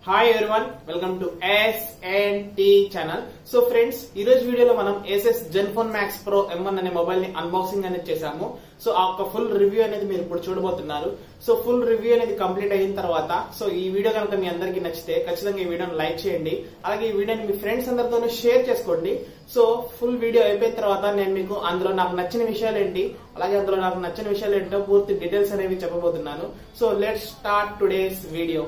Hi everyone, welcome to SNT channel. So friends, ఈ రోజు వీడియోలో మనం Asus Zenfone Max Pro M1 అనే మొబైల్ ని అన్బాక్సింగ్ అనేది చేసాము. సో ఆ ఒక ఫుల్ రివ్యూ అనేది మీరు ఇప్పుడు చూడబోతున్నారు. సో ఫుల్ రివ్యూ అనేది కంప్లీట్ అయిన తర్వాత సో ఈ వీడియో కనుక మీ అందరికీ నచ్చితే ఖచ్చితంగా ఈ వీడియోని లైక్ చేయండి. అలాగే ఈ వీడియోని మీ ఫ్రెండ్స్ అందరితోనూ షేర్ చేసుకోండి. సో ఫుల్ వీడియో అయిపోయిన తర్వాత నేను మీకు అందులో నాకు నచ్చిన విషయాలు ఏంటి, అలాగే అందులో నాకు నచ్చిన విషయాలు ఏంటో పూర్తి డీటెయిల్స్ అనేవి చెప్పబోతున్నాను. So let's start today's video.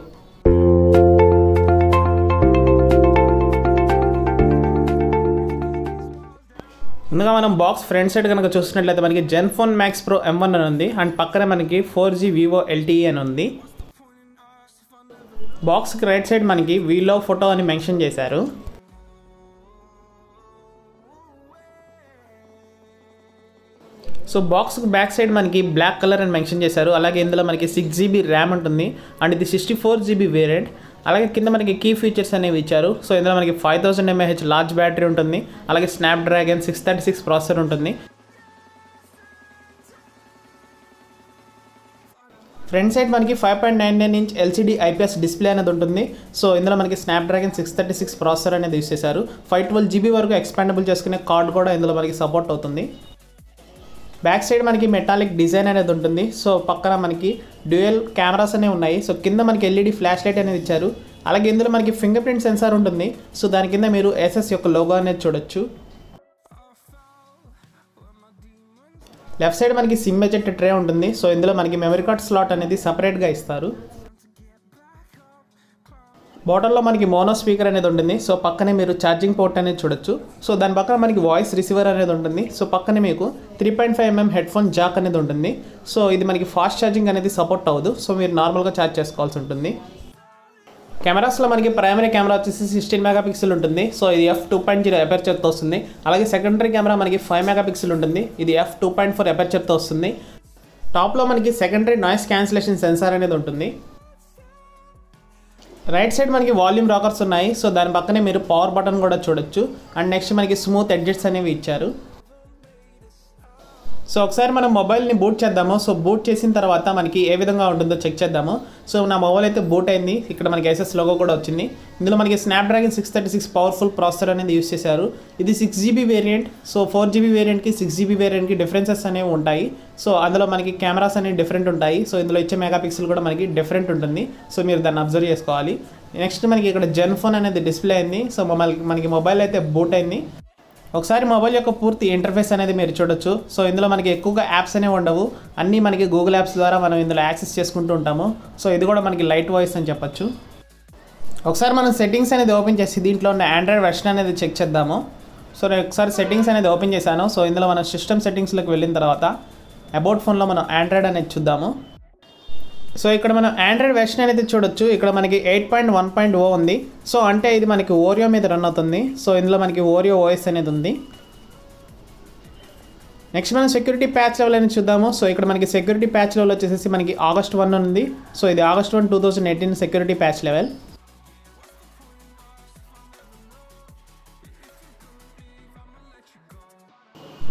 ముందుగా మనం బాక్స్ ఫ్రంట్ సైడ్ కనుక చూసినట్లయితే మనకి Zenfone Max Pro M1 అని ఉంది అండ్ పక్కనే మనకి 4G Vivo LTE అని ఉంది. బాక్స్కి రైట్ సైడ్ మనకి వీ లవ్ ఫోటో అని మెన్షన్ చేశారు. సో బాక్స్కి బ్యాక్ సైడ్ మనకి బ్లాక్ కలర్ అని మెన్షన్ చేశారు. అలాగే ఇందులో మనకి 6GB ర్యామ్ ఉంటుంది అండ్ ఇది 64GB వేరియంట్. అలాగే కింద మనకి కీ ఫీచర్స్ అనేవి ఇచ్చారు. సో ఇందులో మనకి 5000 mAh లార్జ్ బ్యాటరీ ఉంటుంది. అలాగే స్నాప్డ్రాగన్ 636 ప్రాసెసర్ ఉంటుంది. ఫ్రంట్ సైడ్ మనకి 5.99 ఇంచ్ LCD IPS డిస్ప్లే అనేది ఉంటుంది. సో ఇందులో మనకి స్నాప్డ్రాగన్ 636 ప్రాసెసర్ అనేది యూస్ చేశారు. 512GB వరకు ఎక్స్పాండబుల్ చేసుకునే కార్డ్ కూడా ఇందులో మనకి సపోర్ట్ అవుతుంది. బ్యాక్ సైడ్ మనకి మెటాలిక్ డిజైన్ అనేది ఉంటుంది. సో పక్కన మనకి డ్యూయల్ కెమెరాస్ అనేవి ఉన్నాయి. సో కింద మనకి LED ఫ్లాష్ లైట్ అనేది ఇచ్చారు. అలాగే ఇందులో మనకి ఫింగర్ ప్రింట్ సెన్సార్ ఉంటుంది. సో దాని కింద మీరు Asus యొక్క లోగో అనేది చూడొచ్చు. లెఫ్ట్ సైడ్ మనకి సిమ్ ఎజెక్ట్ ట్రే ఉంటుంది. సో ఇందులో మనకి మెమరీ కార్డ్ స్లాట్ అనేది సపరేట్గా ఇస్తారు. బాటంలో మనకి మోనో స్పీకర్ అనేది ఉంటుంది. సో పక్కనే మీరు ఛార్జింగ్ పోర్ట్ అనేది చూడొచ్చు. సో దాని పక్కన మనకి వాయిస్ రిసీవర్ అనేది ఉంటుంది. సో పక్కనే మీకు 3.5mm హెడ్ ఫోన్ జాక్ అనేది ఉంటుంది. సో ఇది మనకి ఫాస్ట్ ఛార్జింగ్ అనేది సపోర్ట్ అవ్వదు. సో మీరు నార్మల్గా ఛార్జ్ చేసుకోవాల్సి ఉంటుంది. కెమెరాస్లో మనకి ప్రైమరీ కెమెరా వచ్చేసి 16 మెగాపిక్సెల్ ఉంటుంది. సో ఇది f2.0 ఎపర్చర్తో వస్తుంది. అలాగే సెకండరీ కెమెరా మనకి 5 మెగాపిక్సెల్ ఉంటుంది. ఇది f2.4 ఎపర్చర్తో వస్తుంది. టాప్లో మనకి సెకండరీ నాయిస్ క్యాన్సిలేషన్ సెన్సార్ అనేది ఉంటుంది. రైట్ సైడ్ మనకి వాల్యూమ్ రాకర్స్ ఉన్నాయి. సో దాని పక్కనే మీరు పవర్ బటన్ కూడా చూడొచ్చు. అండ్ నెక్స్ట్ మనకి స్మూత్ ఎడ్జెట్స్ అనేవి ఇచ్చారు. సో ఒకసారి మనం మొబైల్ని బూట్ చేద్దాము. సో బూట్ చేసిన తర్వాత మనకి ఏ విధంగా ఉంటుందో చెక్ చేద్దాము. సో నా మొబైల్ అయితే బూట్ అయింది. ఇక్కడ మనకి Asus లోగో కూడా వచ్చింది. ఇందులో మనకి స్నాప్డ్రాగన్ 636 పవర్ఫుల్ ప్రాసెసర్ అనేది యూస్ చేశారు. ఇది 6GB వేరియంట్. సో 4GB వేరియంట్కి 6GB వేరియంట్కి డిఫరెన్సెస్ అనేవి ఉంటాయి. సో అందులో మనకి కెమెరాస్ అనేవి డిఫరెంట్ ఉంటాయి. సో ఇందులో ఇచ్చే మెగాపిక్సెల్ కూడా మనకి డిఫరెంట్ ఉంటుంది. సో మీరు దాన్ని అబ్జర్వ్ చేసుకోవాలి. నెక్స్ట్ మనకి ఇక్కడ Zenfone అనేది డిస్ప్లే అయింది. సో మనకి మొబైల్ అయితే బూట్ అయింది. ఒకసారి మొబైల్ యొక్క పూర్తి ఇంటర్ఫేస్ అనేది మీరు చూడొచ్చు. సో ఇందులో మనకి ఎక్కువగా యాప్స్ అనేవి ఉండవు. అన్నీ మనకి గూగుల్ యాప్స్ ద్వారా మనం ఇందులో యాక్సెస్ చేసుకుంటూ ఉంటాము. సో ఇది కూడా మనకి లైట్ వాయిస్ అని చెప్పొచ్చు. ఒకసారి మనం సెట్టింగ్స్ అనేది ఓపెన్ చేసి దీంట్లో ఉన్న ఆండ్రాయిడ్ వెర్షన్ అనేది చెక్ చేద్దాము. సో నేను ఒకసారి సెట్టింగ్స్ అనేది ఓపెన్ చేశాను. సో ఇందులో మనం సిస్టమ్ సెట్టింగ్స్లోకి వెళ్ళిన తర్వాత అబౌట్ ఫోన్లో మనం ఆండ్రాయిడ్ అనేది చూద్దాము. సో ఇక్కడ మనం ఆండ్రాయిడ్ వెర్షన్ అనేది చూడొచ్చు. ఇక్కడ మనకి 8.1.0 ఉంది. సో అంటే ఇది మనకి ఓరియో మీద రన్ అవుతుంది. సో ఇందులో మనకి ఓరియో OS అనేది ఉంది. నెక్స్ట్ మనం సెక్యూరిటీ ప్యాచ్ లెవెల్ అనేది చూద్దాము. సో ఇక్కడ మనకి సెక్యూరిటీ ప్యాచ్ లెవెల్ వచ్చేసి మనకి August 1 ఉంది. సో ఇది August 1, 2018 security patch level.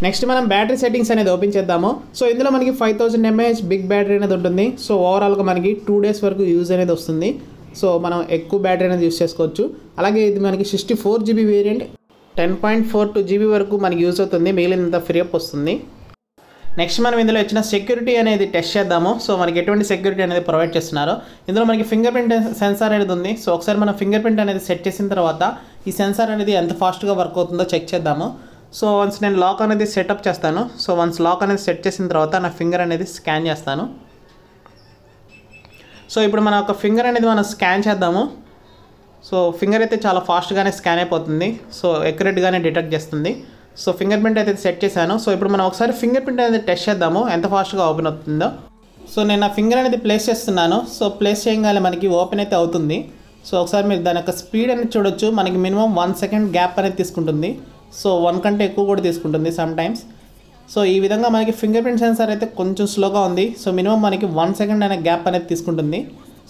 Next మనం బ్యాటరీ సెట్టింగ్స్ అనేది ఓపెన్ చేద్దాము. సో ఇందులో మనకి 5000 mAh బిగ్ బ్యాటరీ అనేది ఉంటుంది. సో ఓవరాల్గా మనకి 2 days వరకు యూజ్ అనేది వస్తుంది. సో మనం ఎక్కువ బ్యాటరీ అనేది యూజ్ చేసుకోవచ్చు. అలాగే ఇది మనకి 64GB వేరియంట్ 10.42GB వరకు మనకి యూజ్ అవుతుంది. మిగిలినంత ఫ్రీ అప్ వస్తుంది. నెక్స్ట్ మనం ఇందులో ఇచ్చిన సెక్యూరిటీ అనేది టెస్ట్ చేద్దాము. సో మనకి ఎటువంటి సెక్యూరిటీ అనేది ప్రొవైడ్ చేస్తున్నారో ఇందులో మనకి ఫింగర్ ప్రింట్ సెన్సార్ అనేది ఉంది. సో ఒకసారి మనం ఫింగర్ ప్రింట్ అనేది సెట్ చేసిన తర్వాత ఈ సెన్సార్ అనేది ఎంత ఫాస్ట్గా వర్క్ అవుతుందో చెక్ చేద్దాము. సో వన్స్ నేను లాక్ అనేది సెటప్ చేస్తాను. సో వన్స్ లాక్ అనేది సెట్ చేసిన తర్వాత నా ఫింగర్ అనేది స్కాన్ చేస్తాను. సో ఇప్పుడు మన ఒక ఫింగర్ అనేది మనం స్కాన్ చేద్దాము. సో ఫింగర్ అయితే చాలా ఫాస్ట్గానే స్కాన్ అయిపోతుంది. సో ఎక్యురేట్గానే డిటెక్ట్ చేస్తుంది. సో ఫింగర్ ప్రింట్ అయితే సెట్ చేశాను. సో ఇప్పుడు మనం ఒకసారి ఫింగర్ ప్రింట్ అనేది టెస్ట్ చేద్దాము ఎంత ఫాస్ట్గా ఓపెన్ అవుతుందో. సో నేను నా ఫింగర్ అనేది ప్లేస్ చేస్తున్నాను. సో ప్లేస్ చేయగానే మనకి ఓపెన్ అయితే అవుతుంది. సో ఒకసారి మీరు దాని యొక్క స్పీడ్ అనేది చూడొచ్చు. మనకి మినిమం 1 సెకండ్ గ్యాప్ అనేది తీసుకుంటుంది. సో 1 కంటే ఎక్కువ కూడా తీసుకుంటుంది సమ్ టైమ్స్. సో ఈ విధంగా మనకి ఫింగర్ ప్రింట్ సెన్సార్ అయితే కొంచెం స్లోగా ఉంది. సో మినిమం మనకి 1 సెకండ్ అనే గ్యాప్ అనేది తీసుకుంటుంది.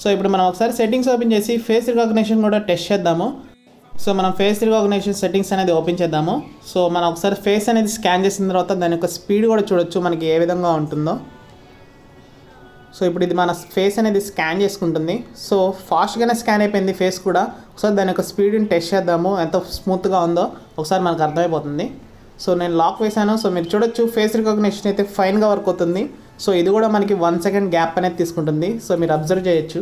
సో ఇప్పుడు మనం ఒకసారి సెట్టింగ్స్ ఓపెన్ చేసి ఫేస్ రికగ్నిషన్ కూడా టెస్ట్ చేద్దాము. సో మనం ఫేస్ రికగ్నిషన్ సెట్టింగ్స్ అనేది ఓపెన్ చేద్దాము. సో మనం ఒకసారి ఫేస్ అనేది స్కాన్ చేసిన తర్వాత దాని యొక్క స్పీడ్ కూడా చూడొచ్చు మనకి ఏ విధంగా ఉంటుందో. సో ఇప్పుడు ఇది మన ఫేస్ అనేది స్కాన్ చేసుకుంటుంది. సో ఫాస్ట్గానే స్కాన్ అయిపోయింది ఫేస్ కూడా. ఒకసారి దాని యొక్క స్పీడ్ని టెస్ట్ చేద్దాము, ఎంత స్మూత్గా ఉందో ఒకసారి మనకు అర్థమైపోతుంది. సో నేను లాక్ వేసాను. సో మీరు చూడొచ్చు ఫేస్ రికగ్నిషన్ అయితే ఫైన్గా వర్క్ అవుతుంది. సో ఇది కూడా మనకి 1 సెకండ్ గ్యాప్ అనేది తీసుకుంటుంది. సో మీరు అబ్జర్వ్ చేయొచ్చు.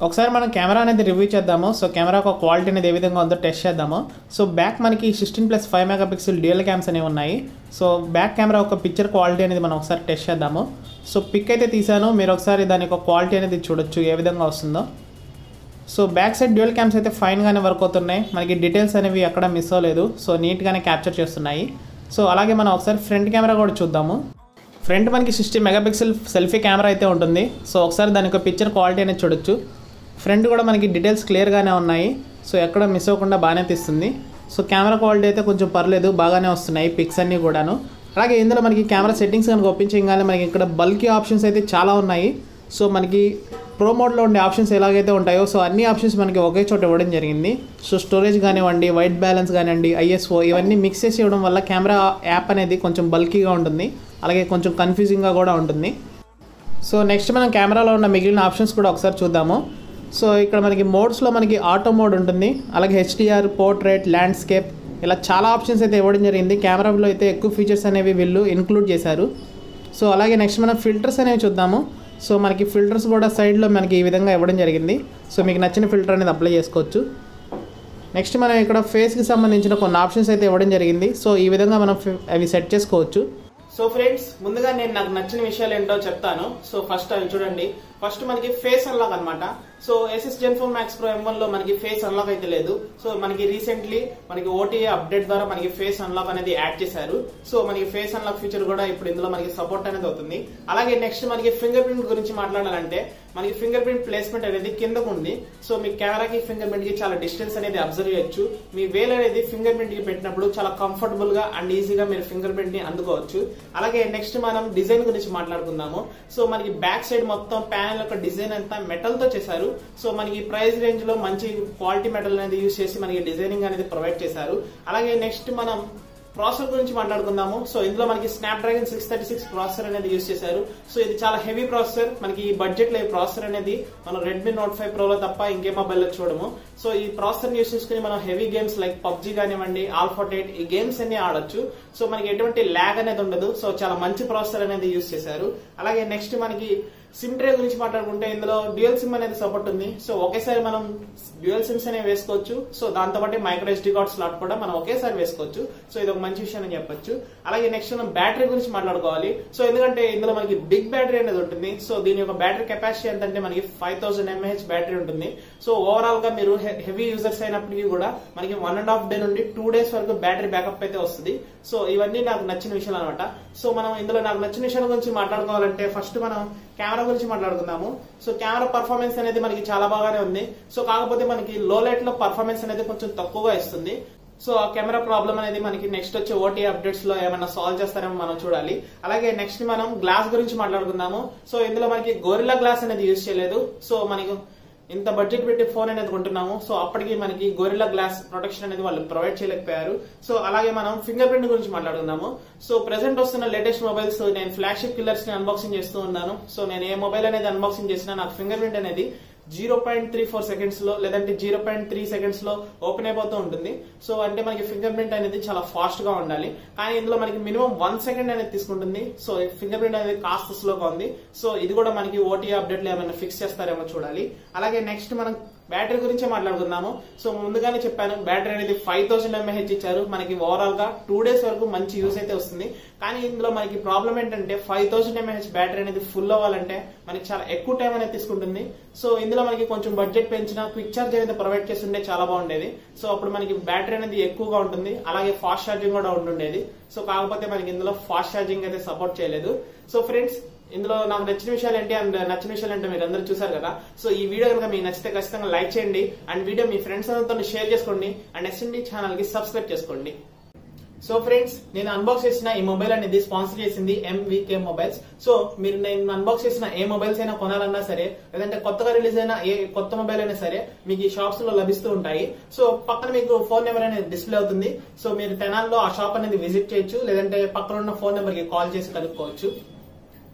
ఒకసారి మనం కెమెరా అనేది రివ్యూ చేద్దాము. సో కెమెరా ఒక క్వాలిటీ అనేది ఏ విధంగా ఉందో టెస్ట్ చేద్దాము. సో బ్యాక్ మనకి 16+5 మెగాపిక్సెల్ డ్యూయల్ క్యామ్స్ అనేవి ఉన్నాయి. సో బ్యాక్ కెమెరా ఒక పిక్చర్ క్వాలిటీ అనేది మనం ఒకసారి టెస్ట్ చేద్దాము. సో పిక్ అయితే తీసాను, మీరు ఒకసారి దాని యొక్క క్వాలిటీ అనేది చూడొచ్చు ఏ విధంగా వస్తుందో. So back side dual cams అయితే ఫైన్గానే వర్క్ అవుతున్నాయి, మనకి డీటెయిల్స్ అనేవి ఎక్కడ మిస్ అవ్వలేదు. సో నీట్గానే క్యాప్చర్ చేస్తున్నాయి. సో అలాగే మనం ఒకసారి ఫ్రంట్ కెమెరా కూడా చూద్దాము. ఫ్రంట్ మనకి 60 మెగాపిక్సెల్ సెల్ఫీ కెమెరా అయితే ఉంటుంది. సో ఒకసారి దాని యొక్క పిక్చర్ క్వాలిటీ అనేది చూడొచ్చు. ఫ్రంట్ కూడా మనకి డీటెయిల్స్ క్లియర్గానే ఉన్నాయి. సో ఎక్కడ మిస్ అవ్వకుండా బాగానే తీస్తుంది. సో కెమెరా క్వాలిటీ అయితే కొంచెం పర్లేదు, బాగానే వస్తున్నాయి పిక్స్ అన్నీ కూడాను. అలాగే ఇందులో మనకి కెమెరా సెట్టింగ్స్ కనుక ఓపెన్ చేయగానే మనకి ఇక్కడ బల్కీ ఆప్షన్స్ అయితే చాలా ఉన్నాయి. సో మనకి ప్రో మోడ్లో ఉండే ఆప్షన్స్ ఎలాగైతే ఉంటాయో సో అన్ని ఆప్షన్స్ మనకి ఒకే చోట ఇవ్వడం జరిగింది. సో స్టోరేజ్ కానివ్వండి, వైట్ బ్యాలెన్స్ కానివ్వండి, ISO ఇవన్నీ మిక్స్ చేసి ఇవ్వడం వల్ల కెమెరా యాప్ అనేది కొంచెం బల్కీగా ఉంటుంది, అలాగే కొంచెం కన్ఫ్యూజింగ్గా కూడా ఉంటుంది. సో నెక్స్ట్ మనం కెమెరాలో ఉన్న మిగిలిన ఆప్షన్స్ కూడా ఒకసారి చూద్దాము. సో ఇక్కడ మనకి మోడ్స్లో మనకి ఆటో మోడ్ ఉంటుంది, అలాగే HDR, పోర్ట్రేట్, ల్యాండ్స్కేప్ ఇలా చాలా ఆప్షన్స్ అయితే ఇవ్వడం జరిగింది. కెమెరాలో అయితే ఎక్కువ ఫీచర్స్ అనేవి వీళ్ళు ఇన్క్లూడ్ చేశారు. సో అలాగే నెక్స్ట్ మనం ఫిల్టర్స్ అనేవి చూద్దాము. సో మనకి ఫిల్టర్స్ కూడా సైడ్లో మనకి ఈ విధంగా ఇవ్వడం జరిగింది. సో మీకు నచ్చిన ఫిల్టర్ అనేది అప్లై చేసుకోవచ్చు. నెక్స్ట్ మనం ఇక్కడ ఫేస్కి సంబంధించిన కొన్ని ఆప్షన్స్ అయితే ఇవ్వడం జరిగింది. సో ఈ విధంగా మనం అవి సెట్ చేసుకోవచ్చు. సో ఫ్రెండ్స్, ముందుగా నేను నాకు నచ్చిన విషయాలు ఏంటో చెప్తాను. సో ఫస్ట్ అవి చూడండి. ఫస్ట్ మనకి ఫేస్ అన్లాక్ అనమాట. So Asus Zenfone Max Pro M1 లో మనకి ఫేస్ అన్లాక్ అయితే లేదు. సో మనకి రీసెంట్లీ మనకి OTA అప్డేట్ ద్వారా మనకి ఫేస్ అన్లాక్ అనేది యాడ్ చేశారు. సో మనకి ఫేస్ అన్లాక్ ఫీచర్ కూడా ఇప్పుడు ఇందులో మనకి సపోర్ట్ అనేది అవుతుంది. అలాగే నెక్స్ట్ మనకి ఫింగర్ ప్రింట్ గురించి మాట్లాడాలంటే మనకి ఫింగర్ ప్రింట్ ప్లేస్మెంట్ అనేది కిందకు ఉంది. సో మీ కెమెరాకి ఫింగర్ ప్రింట్ కి చాలా డిస్టెన్స్ అనేది అబ్జర్వ్ చేయొచ్చు. మీ వేలు అనేది ఫింగర్ ప్రింట్ కి పెట్టినప్పుడు చాలా కంఫర్టబుల్ గా అండ్ ఈజీగా మీరు ఫింగర్ ప్రింట్ ని అందుకోవచ్చు. అలాగే నెక్స్ట్ మనం డిజైన్ గురించి మాట్లాడుకుందాము. సో మనకి బ్యాక్ సైడ్ మొత్తం ప్యానెల్ యొక్క డిజైన్ అంతా మెటల్ తో చేశారు. సో మనకి ప్రైస్ రేంజ్ లో మంచి క్వాలిటీ మెటల్ అనేది యూజ్ చేసి మనకి డిజైనింగ్ అనేది ప్రొవైడ్ చేశారు. అలాగే నెక్స్ట్ మనం ప్రాసెసర్ గురించి మాట్లాడుకుందాము. సో ఇందులో మనకి స్నాప్డ్రాగన్ 636 ప్రాసెసర్ అనేది యూజ్ చేశారు. సో ఇది చాలా హెవీ ప్రాసెసర్. మనకి ఈ బడ్జెట్ లో ఈ ప్రాసెసర్ అనేది మనం Redmi Note 5 Pro లో తప్ప ఇంకే మొబైల్ లో చూడము. సో ఈ ప్రాసెసర్ యూజ్ చేసుకుని మనం హెవీ గేమ్స్ లైక్ PUBG కానివ్వండి, ఆల్ఫాటైట్ ఈ గేమ్స్ అన్ని ఆడొచ్చు. సో మనకి ఎటువంటి ల్యాగ్ అనేది ఉండదు. సో చాలా మంచి ప్రాసెసర్ అనేది యూజ్ చేశారు. అలాగే నెక్స్ట్ మనకి సిమ్ ట్రే గురించి మాట్లాడుకుంటే ఇందులో డ్యూయల్ సిమ్ అనేది సపోర్ట్ ఉంది. సో ఒకేసారి మనం డ్యూయల్ సిమ్స్ అనేవి వేసుకోవచ్చు. సో దాంతో పాటు మైక్రో SD కార్డ్ స్లాట్ కూడా మనం ఒకేసారి వేసుకోవచ్చు. సో ఇది ఒక మంచి విషయం అని చెప్పొచ్చు. అలాగే నెక్స్ట్ మనం బ్యాటరీ గురించి మాట్లాడుకోవాలి. సో ఎందుకంటే ఇందులో మనకి బిగ్ బ్యాటరీ అనేది ఉంటుంది. సో దీని యొక్క బ్యాటరీ కెపాసిటీ ఎంతంటే మనకి 5000 mAh బ్యాటరీ ఉంటుంది. సో ఓవరాల్ గా మీరు హెవీ యూజర్స్ అయినప్పటికీ కూడా మనకి 1.5 డే నుండి 2 days వరకు బ్యాటరీ బ్యాకప్ అయితే వస్తుంది. సో ఇవన్నీ నాకు నచ్చిన విషయాలు అనమాట. సో మనం ఇందులో నాకు నచ్చిన విషయాల గురించి మాట్లాడుకోవాలంటే ఫస్ట్ మనం కెమెరా గురించి మాట్లాడుకుందాము. సో కెమెరా పర్ఫార్మెన్స్ అనేది మనకి చాలా బాగానే ఉంది. సో కాకపోతే మనకి లో లైట్ లో పర్ఫార్మెన్స్ అనేది కొంచెం తక్కువగా ఇస్తుంది. సో ఆ కెమెరా ప్రాబ్లం అనేది మనకి నెక్స్ట్ వచ్చే OTA అప్డేట్స్ లో ఏమైనా సాల్వ్ చేస్తారేమో మనం చూడాలి. అలాగే నెక్స్ట్ మనం గ్లాస్ గురించి మాట్లాడుకుందాము. సో ఇందులో మనకి గొరిల్లా గ్లాస్ అనేది యూజ్ చేయలేదు. సో మనకి ఇంత బడ్జెట్ పెట్టి ఫోన్ అనేది కొంటున్నాము. సో అప్పటికి మనకి గొరిల్లా గ్లాస్ ప్రొటెక్షన్ అనేది వాళ్ళు ప్రొవైడ్ చేయలేకపోయారు. సో అలాగే మనం ఫింగర్ ప్రింట్ గురించి మాట్లాడుకుందాము. సో ప్రెసెంట్ వస్తున్న లేటెస్ట్ మొబైల్స్ నేను ఫ్లాగ్షిప్ కిల్లర్స్ ని అన్బాక్సింగ్ చేస్తూ ఉన్నాను. సో నేను ఏ మొబైల్ అనేది అన్బాక్సింగ్ చేసినా నాకు ఫింగర్ ప్రింట్ అనేది 0.34 సెకండ్స్ లో లేదంటే 0.3 సెకండ్స్ లో ఓపెన్ అయిపోతూ ఉంటుంది. సో అంటే మనకి ఫింగర్ ప్రింట్ అనేది చాలా ఫాస్ట్ గా ఉండాలి. కానీ ఇందులో మనకి మినిమం 1 సెకండ్ అనేది తీసుకుంటుంది. సో ఫింగర్ ప్రింట్ అనేది కాస్త స్లోగా ఉంది. సో ఇది కూడా మనకి OTA అప్డేట్ లో ఏమైనా ఫిక్స్ చేస్తారేమో చూడాలి. అలాగే నెక్స్ట్ మనం బ్యాటరీ గురించి మాట్లాడుకుందాము. సో ముందుగానే చెప్పాను బ్యాటరీ అనేది 5000 mAh ఇచ్చారు. మనకి ఓవరాల్ గా 2 days వరకు మంచి యూజ్ అయితే వస్తుంది. కానీ ఇందులో మనకి ప్రాబ్లం ఏంటంటే 5000 mAh బ్యాటరీ అనేది ఫుల్ అవ్వాలంటే మనకి చాలా ఎక్కువ టైం అనేది తీసుకుంటుంది. సో ఇందులో మనకి కొంచెం బడ్జెట్ పెంచిన క్విక్ ఛార్జ్ అనేది ప్రొవైడ్ చేస్తుంటే చాలా బాగుండేది. సో అప్పుడు మనకి బ్యాటరీ అనేది ఎక్కువగా ఉంటుంది, అలాగే ఫాస్ట్ ఛార్జింగ్ కూడా ఉంటుండేది. సో కాకపోతే మనకి ఇందులో ఫాస్ట్ ఛార్జింగ్ అయితే సపోర్ట్ చేయలేదు. సో ఫ్రెండ్స్, ఇందులో నాకు నచ్చిన విషయాలు ఏంటి అండ్ నచ్చిన విషయాలు ఏంటో మీరు అందరూ చూసారు కదా. సో ఈ వీడియో కనుక మీకు నచ్చితే ఖచ్చితంగా లైక్ చేయండి అండ్ వీడియో మీ ఫ్రెండ్స్ అందరితో షేర్ చేసుకోండి అండ్ SND ఛానల్ కి సబ్స్క్రైబ్ చేసుకోండి. సో ఫ్రెండ్స్, నేను అన్బాక్స్ చేసిన ఈ మొబైల్ అనేది స్పాన్సర్ చేసింది MVK మొబైల్స్. సో మీరు నేను అన్బాక్స్ చేసిన ఏ మొబైల్స్ అయినా కొనాలన్నా సరే, లేదంటే కొత్తగా రిలీజ్ అయిన ఏ కొత్త మొబైల్ అయినా సరే మీకు ఈ షాప్స్ లో లభిస్తూ ఉంటాయి. సో పక్కన మీకు ఫోన్ నెంబర్ అనేది డిస్ప్లే అవుతుంది. సో మీరు తెనాల్లో ఆ షాప్ అనేది విజిట్ చేయొచ్చు, లేదంటే పక్కన ఉన్న ఫోన్ నెంబర్ కి కాల్ చేసి కనుక్కోవచ్చు.